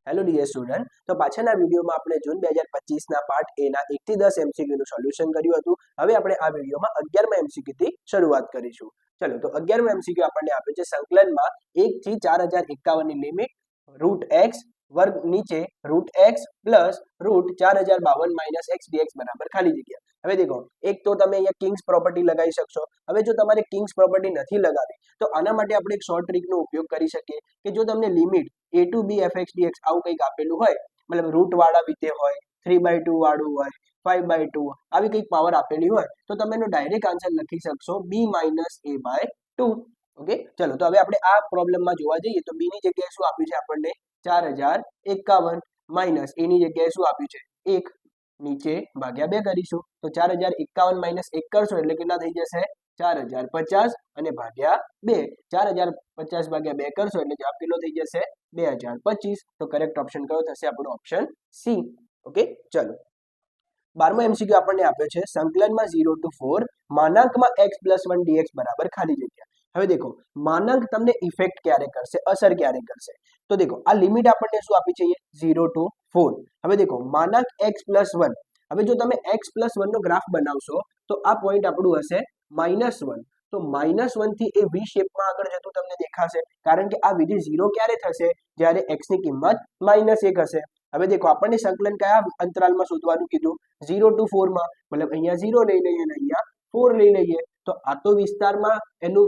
Hello dear student, તો પાછળના વિડીયોમાં આપણે જૂન 2025ના પાર્ટ એ ના 1 થી 10 એમસીક્યુ નું સોલ્યુશન કર્યું હતું. હવે આપણે આ વિડીયોમાં 11મા એમસીક્યુ થી શરૂઆત કરીશું. ચલો, તો 11મા એમસીક્યુ આપણને આપ્યું છે સંકલનમાં 1 થી 4051 ની લિમિટ √x વર્ગ નીચે √x plus √4052 minus x dx બરાબર ખાલી જગ્યા. હવે દેખો, એક તો તમે અહીંયા કિંગ્સ પ્રોપર્ટી લગાવી શકશો. હવે જો તમારે કિંગ્સ પ્રોપર્ટી નથી લગાવી તો આના માટે આપણે એક શોર્ટ ટ્રીકનો ઉપયોગ કરી શકીએ કે જો તમને limit a to b fx dx આવું કંઈક આપેલું હોય, મતલબ રૂટ વાળા રીતે હોય, 3/2 વાળું હોય, 5/2 આવી કંઈક પાવર આપેલી હોય તો તમે એનો ડાયરેક્ટ આન્સર લખી શકશો b - a/2. ઓકે, ચલો તો હવે આપણે આ પ્રોબ્લેમમાં જોવા જઈએ તો b ની જગ્યાએ શું આપ્યું છે આપણને 4051 માઇનસ a ની જગ્યાએ શું આપ્યું છે 1, નીચે ભાગ્યા 2 કરીશું તો 4051 માઇનસ 1 કરશો એટલે કેટલા થઈ જશે 4050 અને ભાગ્યા 2. 4050 ભાગ્યા 2 કરશો એટલે જવાબ કેટલો થઈ જશે 2025. તો કરેક્ટ ઓપ્શન કયો થશે આપણો ઓપ્શન સી. ઓકે, ચલો 12મો એમસીક્યુ આપણને આપ્યો છે સંકલનમાં 0 to 4 માનાંકમાં x + 1 dx બરાબર ખાલી જગ્યા. હવે દેખો, માનાંક તમને ઇફેક્ટ ક્યારે કરશે, અસર ક્યારે કરશે? તો દેખો, આ લિમિટ આપણને શું આપી છે 0 to 4. હવે દેખો, માનાંક x + 1. હવે જો તમે x + 1 નો ગ્રાફ બનાવશો તો આ પોઈન્ટ આપણું હશે -1. તો -1 થી એ વી શેપમાં આગળ જતું તમને દેખાશે, કારણ કે આ વિધિ 0 ક્યારે થશે જ્યારે x ની કિંમત -1 હશે. હવે દેખો, આપણને સંકલન કયા અંતરાલમાં શોધવાનું કીધું 0 to 4 માં, મતલબ અહીંયા 0 લઈ લઈએ અને અહીંયા 4 લઈ લઈએ તો આ તો વિસ્તારમાં એનું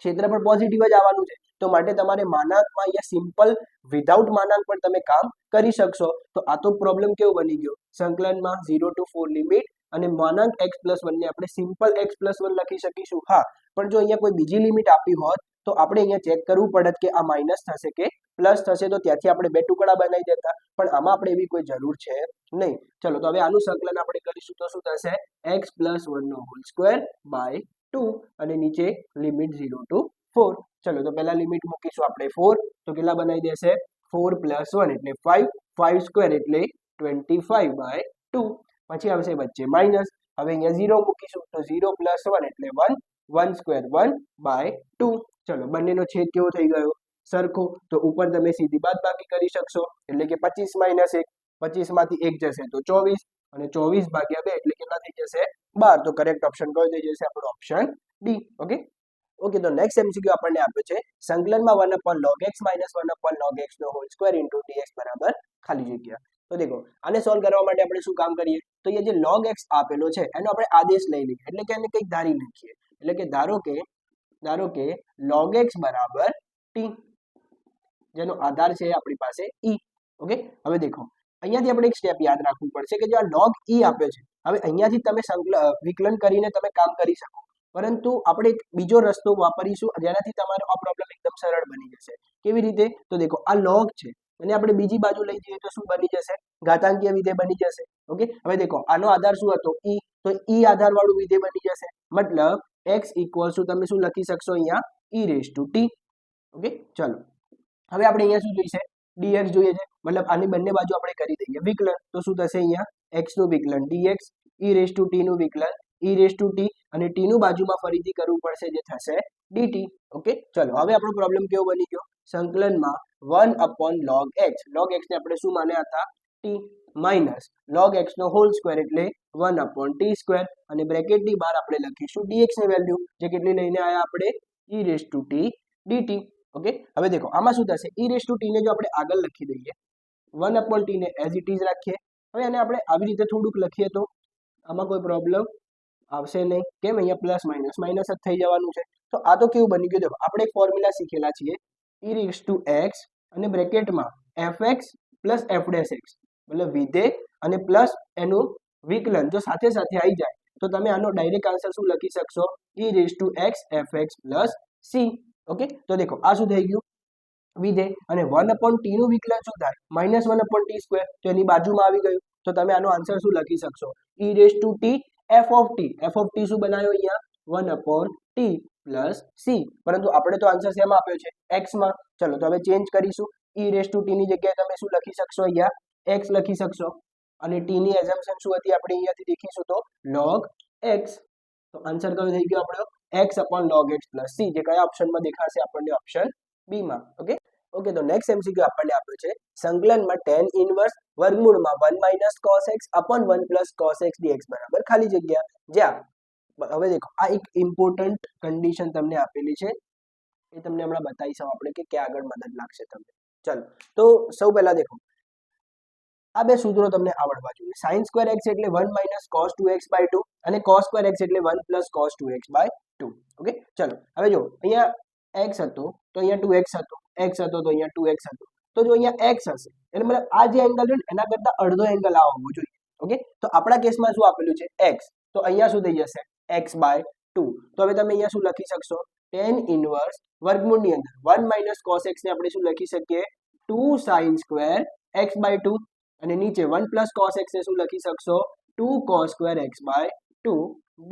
ક્ષેત્રફળ પોઝિટિવ જ આવવાનું છે. તો માટે તમારે માનાંકમાં અહીંયા સિમ્પલ વિધાઉટ માનાંક પણ તમે કામ કરી શકશો. તો આ તો પ્રોબ્લેમ કેવો બની ગયો, સંકલનમાં 0 to 4 લિમિટ અને માનાંક x + 1 ને આપણે સિમ્પલ x + 1 લખી શકીશું. હા, પણ જો અહીંયા કોઈ બીજી લિમિટ આપી હોત તો આપણે અહીંયા ચેક કરવું પડત કે આ માઇનસ થશે કે પ્લસ થશે, તો ત્યાંથી આપણે બે ટુકડા બનાવી દેતા, પણ આમાં આપણે એવી કોઈ જરૂર છે નહીં. ચલો, તો હવે આનું સંકલન આપણે કરીશું તો શું થશે x + 1² / 2 અને નીચે લિમિટ 0 to 4. ચલો, તો પહેલા લિમિટ મૂકીશું આપણે 4, તો કેટલા બનાવી દેશે 4 + 1 એટલે 5, 5² એટલે 25/2. પછી આવશે વચ્ચે માઇનસ. હવે અહીંયા 0 મૂકીશું તો 0 + 1 એટલે 1, 1² 1/2. ચલો, બંનેનો છેદ કેવો થઈ ગયો સરખો, તો ઉપર તમે સીધી બાદબાકી કરી શકશો એટલે કે 25 - 1, 25 માંથી 1 જશે તો 24 અને 24/2 એટલે કેટલા થઈ જશે 12. તો કરેક્ટ ઓપ્શન કયો થઈ જશે આપણો ઓપ્શન ડી. ઓકે, ઓકે, તો નેક્સ્ટ એમસીક્યુ આપણને આપ્યો છે સંકલનમાં 1/log x - 1/log x નો હોલ સ્ક્વેર ઇન્ટુ dx બરાબર ખાલી જગ્યા. તો દેખો, આને સોલ્વ કરવા માટે આપણે શું કામ કરીએ તો એ જે log x આપેલો છે એનો આપણે આદેશ લઈ લઈએ, એટલે કે એને કંઈક ધારી નાખીએ. એટલે કે ધારો કે log x બરાબર t, જેનો આધાર છે આપણી પાસે e. ઓકે, હવે દેખો, અહીંયાથી આપણે એક સ્ટેપ યાદ રાખવું પડશે કે જો આ log e આપ્યો છે, હવે અહીંયાથી તમે વિકલન કરીને તમે કામ કરી શકો, પરંતુ આપણે એક બીજો રસ્તો વાપરીશું જેનાથી તમારો આ પ્રોબ્લેમ એકદમ સરળ બની જશે. કેવી રીતે? તો દેખો, આ log છે અને આપણે બીજી બાજુ લઈ જઈએ તો શું બની જશે ઘાતાંકીય વિધેય બની જશે. ઓકે, હવે દેખો, આનો આધાર શું હતો e, તો e આધાર વાળું વિધેય બની જશે, મતલબ x = તમે શું લખી શકશો અહીંયા e⁻t. ઓકે, ચલો, હવે આપણે અહીંયા શું જોઈશે dx જોઈએ છે, મતલબ આની બંને બાજુ આપણે કરી દઈએ વિકલન, તો શું થશે અહીંયા x નું વિકલન dx, e⁻t નું વિકલન e⁻t અને t નું બાજુમાં ફરીથી કરવું પડશે જે થશે dt. ઓકે, ચલો, હવે આપણો પ્રોબ્લેમ કેવો બની ગયો સંકલનમાં 1/log x, log x ને આપણે શું માન્યા હતા t, માઇનસ log x નો હોલ સ્ક્વેર એટલે 1/t² અને બ્રેકેટની બહાર આપણે લખીશું dx ની વેલ્યુ, જે કેટલી લઈને આયા આપણે e⁻t dt. ઓકે, હવે દેખો, આમાં શું થશે e⁻t ને જો આપણે આગળ લખી દઈએ, 1/t ને એઝ ઇટ ઇઝ રાખીએ. હવે આને આપણે આવી રીતે થોડુંક લખીએ તો આમાં કોઈ પ્રોબ્લેમ આવશે નહીં. કેમ? અહીંયા પ્લસ માઇનસ જ થઈ જવાનું છે. તો આ તો કેવું બની ગયું, આપણે એક ફોર્મ્યુલા શીખેલા છીએ e⁻x અને બ્રેકેટમાં fx + f'(x) મતલબ વિધેય અને પ્લસ એનું વિકલન જો સાથે સાથે આવી જાય તો તમે આનો ડાયરેક્ટ આન્સર શું લખી શકશો e⁻x fx + c. ઓકે, તો દેખો, આ શું થઈ ગયું વિધેય અને 1/t નું વિકલન શું થાય -1/t², તો એની બાજુમાં આવી ગયું, તો તમે આનો આન્સર શું લખી શકશો e⁻t f(t) શું બનાવ્યો અહીંયા 1/t + c. પરંતુ આપણે તો આન્સર શેમાં આપ્યો છે x માં. ચલો, તો હવે ચેન્જ કરીશું, e⁻t ની જગ્યાએ તમે શું લખી શકશો અહીંયા x લખી શકશો અને t ની એઝમ્પશન શું હતી આપણે અહીંયાથી દેખીશું તો log x. તો આન્સર કયો થઈ ગયો આપણો x/log x + c, જે કયા ઓપ્શનમાં દેખાશે આપણને ઓપ્શન બી માં. ઓકે, ઓકે, તો નેક્સ્ટ એમસીક્યુ આપણને આપ્યો છે સંકલનમાં tan ઇનવર્સ વર્ગમૂળમાં 1 minus cos x upon 1 plus cos x dx બરાબર ખાલી જગ્યા. જ્યાં હવે દેખો આ એક ઇમ્પોર્ટન્ટ કન્ડિશન તમને આપેલી છે, એ તમને હમણાં બતાવીશું આપણે કે ક્યાં આગળ મદદ લાગશે તમને. ચલો, તો સૌ પહેલા દેખો આ બે સૂત્રો તમને આવડવા જોઈએ. sin સ્ક્વેર x એટલે 1 માઇનસ cos 2x બાય 2 અને cos સ્ક્વેર x એટલે 1 plus cos 2x by 2. Okay, ચલો હવે જો અહીંયા x હતો તો અહીંયા 2x હતો, x હતો તો અહીંયા 2x હતો. તો જો અહીંયા x હશે એટલે મતલબ આ જે એંગલ છે એના કરતા અડધો એંગલ આ હોવો જોઈએ. ઓકે, તો આપણા કેસમાં શું આપેલું છે x, તો અહીંયા શું થઈ જશે x બાય 2. તો હવે તમે અહીંયા શું લખી શકશો tan ઇનવર્સ વર્ગમૂળની અંદર 1 માઇનસ cos x ને આપણે શું લખી શકીએ 2 sin સ્ક્વેર x બાય 2 અને નીચે 1 પ્લસ cos x ને શું લખી શકશો 2 cos square x by 2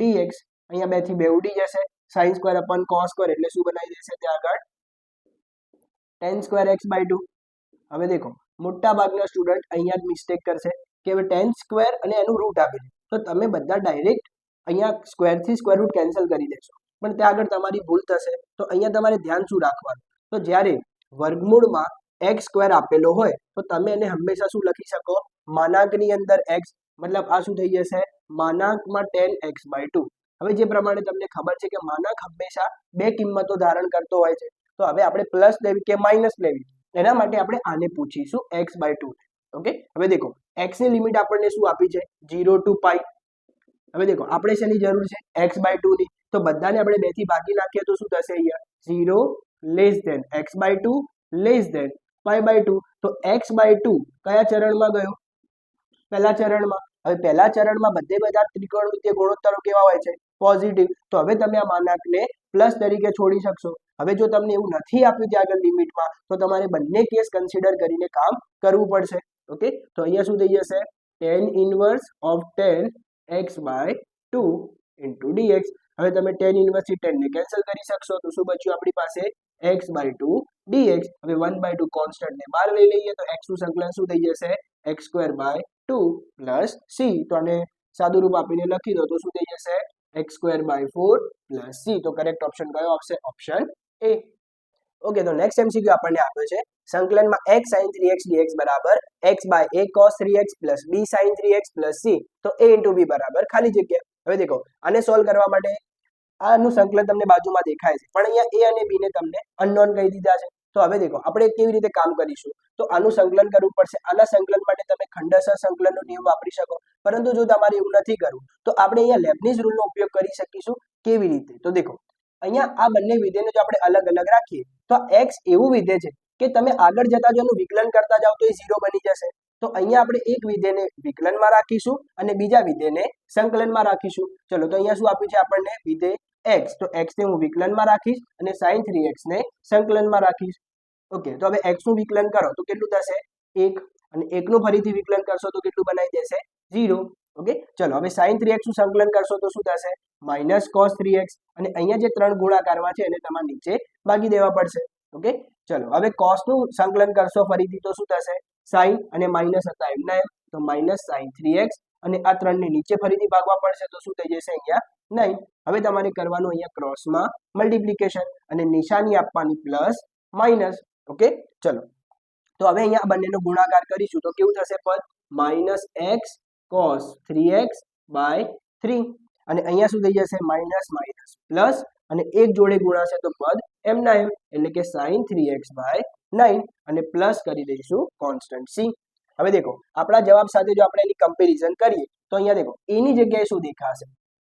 dx. અહીંયા 2 થી 2 ઉડી જશે, sin square upon cos square એટલે શું બનાવી દેશે ત્યાં આગળ tan સ્ક્વેર x બાય 2. હવે દેખો મોટા ભાગના સ્ટુડન્ટ અહીંયા જ મિસ્ટેક કરશે કે હવે tan સ્ક્વેર અને એનું રૂટ આપેલું તો તમે બધા ડાયરેક્ટ અહીંયા સ્ક્વેર થી સ્ક્વેર રૂટ કેન્સલ કરી દેશો, પણ ત્યાં આગળ તમારી ભૂલ થશે. તો અહીંયા તમારે ધ્યાન શું રાખવાનું, તો જ્યારે વર્ગમૂળમાં x સ્ક્વેર આપેલો હોય તો તમે એને હંમેશા શું લખી શકો માનાંકની અંદર x, મતલબ આ શું થઈ જશે માનાંકમાં tan x બાય 2. હવે જે પ્રમાણે તમને ખબર છે કે માનાંક હંમેશા બે કિંમતો ધારણ કરતો હોય છે, તો હવે આપણે પ્લસ લેવી કે માઇનસ લેવી એના માટે આપણે આને પૂછીશું x બાય 2. ઓકે, હવે દેખો x ની લિમિટ આપણને શું આપી છે 0 ટુ પાઈ. હવે દેખો આપણે શેની જરૂર છે x બાય 2 ની, તો બધાને આપણે 2 થી ભાગી નાખીએ તો શું થશે અહીંયા 0 less than x by 2 less than pi by 2. તો x બાય 2 કયા ચરણમાં ગયો પહેલા ચરણમાં. હવે પહેલા ચરણમાં બધા ત્રિકોણમિતિય ગુણોત્તરો કેવા હોય છે પોઝિટિવ, તો હવે તમે આ માનાંકને પ્લસ તરીકે છોડી શકશો. હવે જો તમને એવું નથી આપ્યું ત્યાં આગળ લિમિટમાં તો તમારે બંને કેસ કન્સિડર કરીને કામ કરવું પડશે. ઓકે, તો અહીંયા શું થઈ જશે tan inverse of tan x by 2 into dx. હવે તમે tan ઇનવર્સ થી tan ને કેન્સલ કરી શકશો તો શું બચ્યું આપણી પાસે x બાય 2 dx. હવે 1 બાય 2 કોન્સ્ટન્ટ ને બહાર લઈ લઈએ તો x નું સંકલન શું થઈ જશે x square by 2 plus c. તો આને સાદું રૂપ આપીને લખી દો તો શું થઈ જશે x square by 4 plus c. તો કરેક્ટ ઓપ્શન કયો આવશે ઓપ્શન એ. ઓકે, તો નેક્સ્ટ એમસીક્યુ આપણને આપ્યો છે સંકલનમાં x sin 3x dx બરાબર x બાય a cos 3x plus b sin 3x plus c. તો a ઇન્ટુ b બરાબર ખાલી જગ્યા. હવે દેખો આને સોલ્વ કરવા માટે આનું સંકલન તમને બાજુમાં દેખાય છે પણ અહીંયા a અને b ને તમને અનનોન કહી દીધા છે. તો હવે દેખો આપણે કેવી રીતે કામ કરીશું, તો આનું સંકલન કરવું પડશે. આના સંકલન માટે તમે ખંડસર સંકલનનો નિયમ વાપરી શકો, પરંતુ જો તમારે એવું નથી કરવું તો આપણે અહીંયા લેબનીઝ રૂલનો ઉપયોગ કરી શકીશું. કેવી રીતે, તો દેખો અહીંયા આ બંને વિધેયને જો આપણે અલગ અલગ રાખીએ તો x એવું વિધેય છે કે તમે આગળ જતા જો એનું વિકલન કરતા જાઓ તો એ 0 બની જશે. તો અહીંયા આપણે એક વિધેયને વિકલનમાં રાખીશું અને બીજા વિધેયને સંકલનમાં રાખીશું. ચલો, તો અહીંયા શું આપ્યું છે આપણને વિધેય x, તો x ને હું વિકલનમાં રાખીશ અને sin 3x ને સંકલનમાં રાખીશ. ઓકે, તો હવે x નું વિકલન કરો તો કેટલું થશે 1 અને 1 નું ફરીથી વિકલન કરશો તો કેટલું બનાવી દેશે 0. ઓકે, ચલો હવે sin 3x નું સંકલન કરશો તો શું થશે માઇનસ cos 3x અને અહીંયા જે ત્રણ ગુણાકારમાં છે એને તમારે નીચે ભાગી દેવા પડશે. ઓકે, ચલો હવે cos નું સંકલન કરશો ફરીથી તો શું થશે sin અને માઇનસ હતા એમના એમ, તો માઇનસ sin 3x અને આ ત્રણને નીચે ફરીથી ભાગવા પડશે તો શું થઈ જશે અહીંયા 9. હવે તમારે કરવાનું અહીંયા ક્રોસમાં મલ્ટિપ્લિકેશન અને નિશાની આપવાની પ્લસ માઇનસ. ઓકે, ચલો તો હવે અહીંયા બંનેનો ગુણાકાર કરીશું તો કેવું થશે પદ minus x cos 3x by 3 અને અહીંયા શું થઈ જશે માઇનસ માઇનસ પ્લસ અને એક જોડે ગુણાશે તો પદ એમના એમ એટલે કે sin 3x બાય 9 અને પ્લસ કરી દઈશું કોન્સ્ટન્ટ c. હવે દેખો આપણા જવાબ સાથે જો આપણે એની કમ્પેરિઝન કરીએ તો અહીંયા દેખો a ની જગ્યાએ શું દેખાશે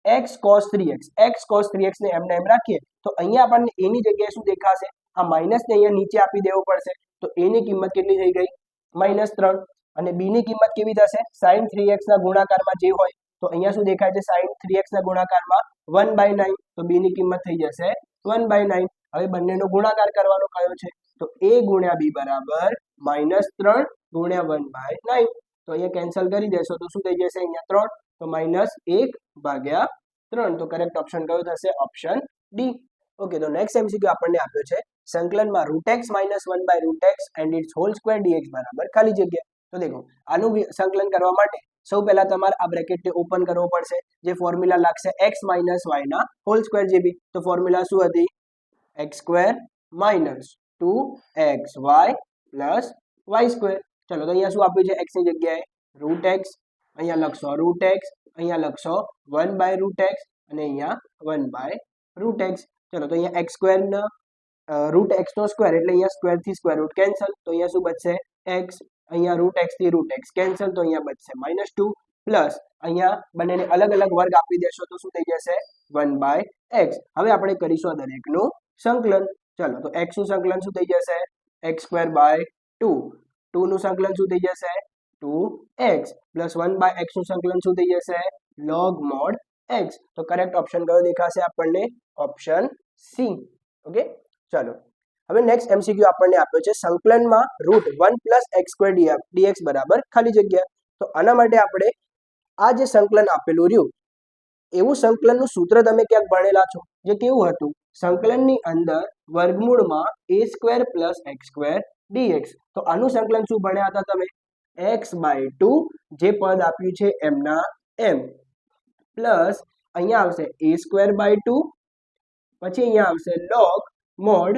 x cos 3x, x cos 3x ને એમને એમ રાખીએ તો અહીંયા આપણને a ની જગ્યાએ શું દેખાશે આ માઇનસ ને અહીંયા નીચે આપી દેવો પડશે. તો a ની કિંમત કેટલી થઈ ગઈ -3 અને b ની કિંમત કેવી થશે sin 3x ના ગુણાકારમાં જે હોય તો અહીંયા શું દેખાય છે sin 3x ના ગુણાકારમાં 1/9 તો b ની કિંમત થઈ જશે 1/9. હવે બંનેનો ગુણાકાર કરવાનો કયો છે તો a ગુણ્યા b બરાબર -3 ગુણ્યા 1/9. તો અહીંયા કેન્સલ કરી દેશો તો શું થઈ જશે અહીંયા 3 તો -1/3. તો કરેક્ટ ઓપ્શન કયો થશે ઓપ્શન ડી. ઓકે, તો નેક્સ્ટ એમસીક્યુ આપણને આપ્યો છે સંકલનમાં √x - 1/√x and its whole square dx બરાબર ખાલી જગ્યા. તો દેખો આનું સંકલન કરવા માટે સૌ પહેલા તમારે આ બ્રેકેટને ઓપન કરવો પડશે, જે ફોર્મ્યુલા લાગશે x - y ના હોલ સ્ક્વેર જેવી. તો ફોર્મ્યુલા શું હતી x² - 2xy plus Y square. ચલો તો અહીંયા શું આપ્યું છે? x ની જગ્યાએ રૂટ એક્સ, અહીંયા લખશો રૂટ એક્સ, અહીંયા લખશો 1/√x અને અહીંયા 1/√x. ચલો તો અહીંયા x સ્ક્વેર રૂટ એક્સ નો સ્ક્વેર એટલે અહીંયા સ્ક્વેર થી સ્ક્વેર રૂટ કેન્સલ, તો અહીંયા શું બચશે? x. અહીંયા રૂટ એક્સ થી રૂટ એક્સ કેન્સલ, તો અહીંયા બચશે -2 પ્લસ અહીંયા બંનેને અલગ અલગ વર્ગ આપી દેશો તો શું થઈ જશે? 1/x. હવે આપણે કરીશું આ દરેકનું સંકલન. ચલો તો x નું સંકલન શું થઈ જશે? x²/2. 2 નું સંકલન શું થઈ જશે? 2x પ્લસ 1/x નું સંકલન શું થઈ જશે? log mod x. તો કરેક્ટ ઓપ્શન કયો દેખાશે આપણને? Option C. ઓકે, ચલો હવે નેક્સ્ટ એમસીક્યુ આપણને આપ્યો છે સંકલનમાં √1 + x² dx બરાબર ખાલી જગ્યા. તો આના માટે આપણે આ જે સંકલન આપેલું રહ્યું એવું સંકલનનું સૂત્ર તમે ક્યાંક ભણેલા છો, જે કેવું હતું? સંકલનની અંદર વર્ગમૂળમાં a² + x² dx. તો આનું સંકલન શું ભણ્યા હતા તમે? x/2 જે પદ આપ્યું છે એમના એમ પ્લસ અહીંયા આવશે a²/2, પછી અહીંયા આવશે log mod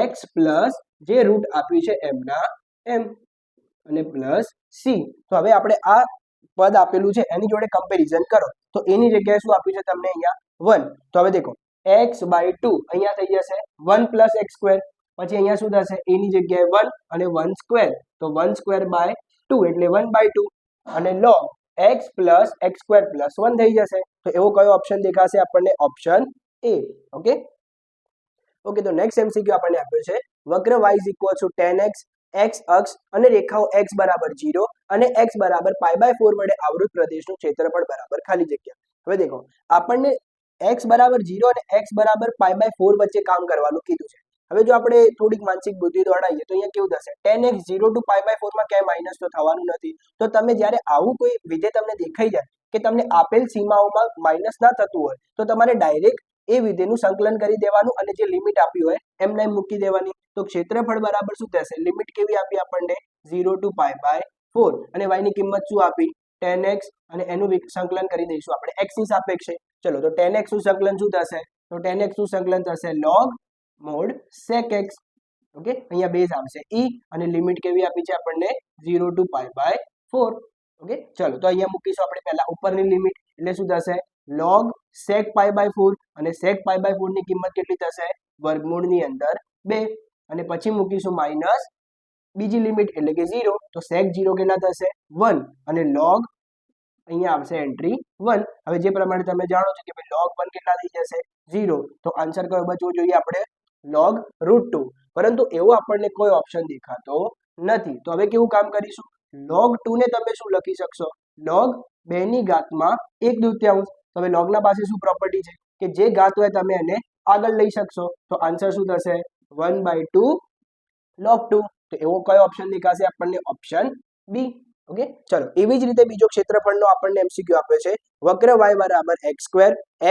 x પ્લસ જે રૂટ આપ્યું છે એમના એમ અને પ્લસ c. તો હવે આપણે આ પદ આપેલું છે એની જોડે કમ્પેરિઝન કરો તો એની જગ્યાએ શું આપ્યું છે તમને? અહીંયા 1. તો હવે દેખો x/2 અહીંયા થઈ જશે 1 + x², પછી અહીંયા શું થશે? એની જગ્યાએ 1 અને 1² તો 1²/2 એટલે 1/2 અને log x plus x² plus 1 થઈ જશે. તો એવો કયો ઓપ્શન દેખાશે આપણને? Option A. ઓકે ઓકે, તો નેક્સ્ટ એમસીક્યુ આપણને આપ્યો છે વક્ર y = tan x, x અક્ષ અને રેખાઓ x = 0 અને x = π/4 વડે આવૃત પ્રદેશનું ક્ષેત્રફળ બરાબર ખાલી જગ્યા. હવે દેખો આપણને x = 0 અને x = π/4 વચ્ચે કામ કરવાનું કીધું છે. હવે જો આપણે થોડીક માનસિક બુદ્ધિ દોડાઈએ તો અહીંયા કેવું થશે? tan x 0 to π/4 માં ક્યાંય માઇનસ તો થવાનું નથી. તો તમે જ્યારે આવું કોઈ વિધેય તમને દેખાઈ જાય કે તમને આપેલ સીમાઓમાં માઇનસ ના થતું હોય તો તમારે ડાયરેક્ટ એ વિધેયનું સંકલન કરી દેવાનું અને જે લિમિટ આપી હોય એમને મૂકી દેવાની. તો ક્ષેત્રફળ બરાબર શું થશે? લિમિટ કેવી આપી આપણને? 0 to π/4 અને y ની કિંમત શું આપી? tan x અને એનું સંકલન કરી દઈશું આપણે x ની સાપેક્ષે. ચલો તો tan x નું સંકલન શું થશે? તો tan x નું સંકલન થશે log mod sec x. Okay, અહીંયા બેઝ આવશે e અને લિમિટ કેવી આપી છે આપણને? 0 to π/4. ઓકે, ચલો તો અહીંયા મૂકીશું આપણે પહેલા ઉપરની લિમિટ એટલે શું થશે? log sec π/4 અને sec π/4 ની કિંમત કેટલી થશે? વર્ગમૂળની અંદર 2 અને પછી મૂકીશું માઇનસ બીજી લિમિટ એટલે કે 0. તો sec 0 કેટલા થશે? 1 અને log અહીંયા આવશે એન્ટ્રી 1. હવે જે પ્રમાણે તમે જાણો છો કે ભાઈ log 1 કેટલા થઈ જશે? 0. તો આન્સર કયો બચવો જોઈએ આપણે? log √2. પરંતુ એવો આપણને કોઈ ઓપ્શન દેખાતો નથી. તો હવે કેવું કામ કરીશું? log 2 ને તમે શું લખી શકશો? log 2/1/2. તમે લોગના પાસે શું પ્રોપર્ટી છે કે જે ઘાત હોય તમે એને આગળ લઈ શકશો. તો આન્સર શું થશે? 1/2 log 2. તો એવો કયો ઓપ્શન દેખાશે આપણને? Option B. ઓકે, ચલો એવી જ રીતે બીજો ક્ષેત્રફળનો આપણને એમસીક્યુ આપ્યો છે વક્ર y = x²,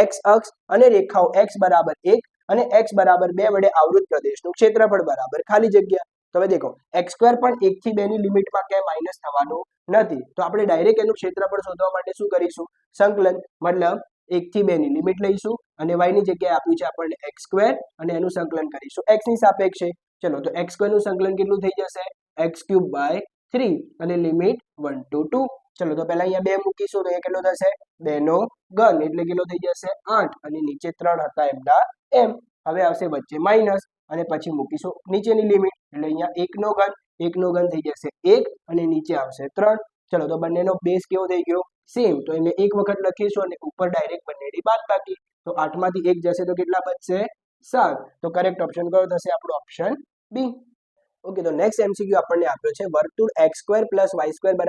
x અક્ષ અને રેખાઓ x = 1 અને x = 2 વડે આવૃત પ્રદેશનું ક્ષેત્રફળ બરાબર ખાલી જગ્યા. તો હવે દેખો x² પણ 1 થી 2 ની લિમિટમાં ક્યાંય માઇનસ થવાનું નથી. તો આપણે ડાયરેક્ટ એનું ક્ષેત્રફળ શોધવા માટે શું કરીશું? સંકલન. મતલબ 1 થી 2 ની લિમિટ લઈશું અને y ની જગ્યાએ આપ્યું છે આપણને x² અને એનું સંકલન કરીશું x ની સાપેક્ષે. ચલો તો x² નું સંકલન કેટલું થઈ જશે? x³/3 અને લિમિટ 1 to 2. ચલો તો પહેલા અહીંયા 2 મૂકીશું તો એ કેટલો થશે? 2 નો ઘન એટલે કેટલો થઈ જશે? 8 અને નીચે 3 હતા એમના એમ. હવે આવશે વચ્ચે માઇનસ અને પછી મૂકીશું નીચેની લિમિટ એટલે અહીંયા 1 નો ઘન, 1 નો ઘન થઈ જશે 1 અને નીચે આવશે 3. ચલો તો બંનેનો બેઝ કેવો થઈ ગયો? સેમ. તો એને એક વખત લખીશું અને ઉપર ડાયરેક્ટ બંનેની બાદબાકી. તો 8 માંથી 1 જશે તો કેટલા બચશે? 7. તો કરેક્ટ ઓપ્શન કયો થશે આપણો? Option B. ઓકે, તો નેક્સ્ટ એમસીક્યુ આપણને આપ્યો છે વર્તુળ x² + y² =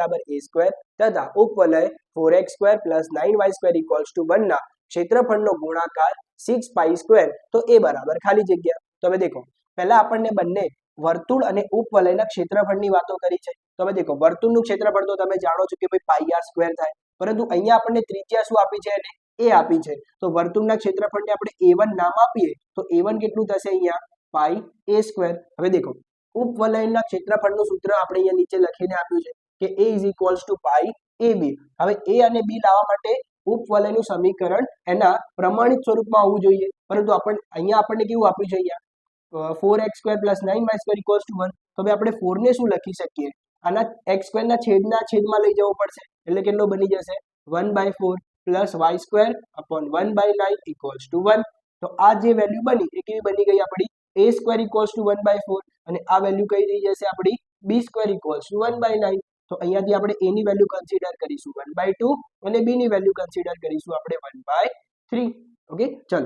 a² તથા ઉપવલય 4x² + 9y² = 1 ના ક્ષેત્રફળનો ગુણાકાર 6π². તો એ બરાબર ખાલી જગ્યા. તો હવે દેખો પહેલા આપણને બંને વર્તુળ અને ઉપવલયના ક્ષેત્રફળની વાતો કરી છે. તો હવે દેખો વર્તુળનું ક્ષેત્રફળ તો તમે જાણો છો કે ભાઈ πr² થાય, પરંતુ અહીંયા આપણને ત્રિજ્યા શું આપી છે? એને a આપી છે. તો વર્તુળના ક્ષેત્રફળને આપણે a1 નામ આપીએ તો a1 કેટલું થશે? અહીંયા πa². હવે દેખો ઉપવલયના ક્ષેત્રફળનું સૂત્ર આપણે અહીંયા નીચે લખીને આપ્યું છે કે a = πab. હવે a અને b લાવવા માટે ઉપવલયનું સમીકરણ એના પ્રમાણિત સ્વરૂપમાં આવવું જોઈએ, પરંતુ અહીંયા આપણને કેવું આપ્યું છે? અહીંયા 4x² + 9y² = 1. તો હવે આપણે 4 ને શું લખી શકીએ? આના x² ના છેદમાં લઈ જવો પડશે એટલે કેટલો બની જશે 1/4 + y² / 1/9 = 1. તો આ જે વેલ્યુ બની એ કેવી બની ગઈ આપણી a² = 1/4 અને આ વેલ્યુ કઈ થઈ જશે આપણી b² = 1/9. તો અહીંયાથી આપણે a ની વેલ્યુ કન્સિડર કરીશું 1/2 અને b ની વેલ્યુ કન્સિડર કરીશું આપણે 1/3. ઓકે, ચલો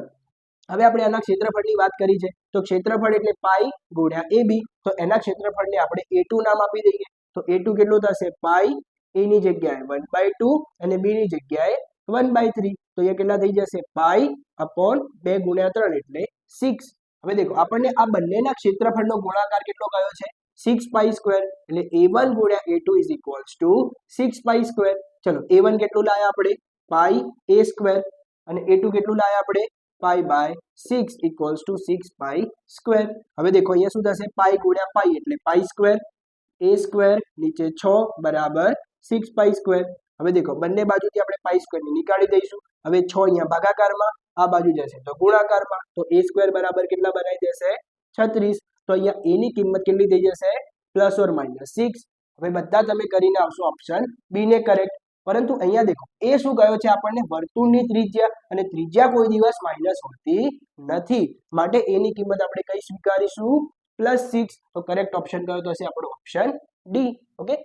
હવે આપણે આના ક્ષેત્રફળની વાત કરી છે તો ક્ષેત્રફળ એટલે પાઈ ગુણ્યા ab. તો એના ક્ષેત્રફળને આપણે a2 નામ આપી દઈએ. તો a2 કેટલું થશે પાઈ, a ની જગ્યાએ 1/2 અને b ની જગ્યાએ 1/3. તો એ કેટલા થઈ જશે પાઈ અપોન 2 ગુણ્યા 3 એટલે 6. હવે દેખો આપણને આ બંનેના ક્ષેત્રફળનો ગુણાકાર કેટલો કયો છે 6π². એટલે a1 ગુણ્યા a2 = 6π². ચલો a1 કેટલું લાયા આપણે પાઈ a² અને a2 કેટલું લાયા આપણે પાઈ/6 = 6π². હવે દેખો અહીંયા શું થશે પાઈ ગુણ્યા પાઈ એટલે પાઈ², a² નીચે 6 = 6π². હવે દેખો બંને બાજુથી આપણે પાઈ² ને નીકાળી દઈશું. હવે 6 અહીંયા ભાગાકારમાં, આ બાજુ જશે તો ગુણાકારમાં. તો a² બરાબર કેટલા બનાવી દેશે 36. તો અહીંયા a ની કિંમત કેટલી થઈ જશે ±6. હવે બધા તમે કરીને આવશો ઓપ્શન બી ને કરેક્ટ. પરંતુ અહીંયા દેખો એ શું કહ્યો છે આપણને વર્તુળની ત્રિજ્યા, અને ત્રિજ્યા કોઈ દિવસ માઇનસ હોતી નથી, માટે a ની કિંમત આપણે કઈ સ્વીકારીશું +6. તો કરેક્ટ ઓપ્શન કયો થશે આપણો ઓપ્શન ડી. ઓકે.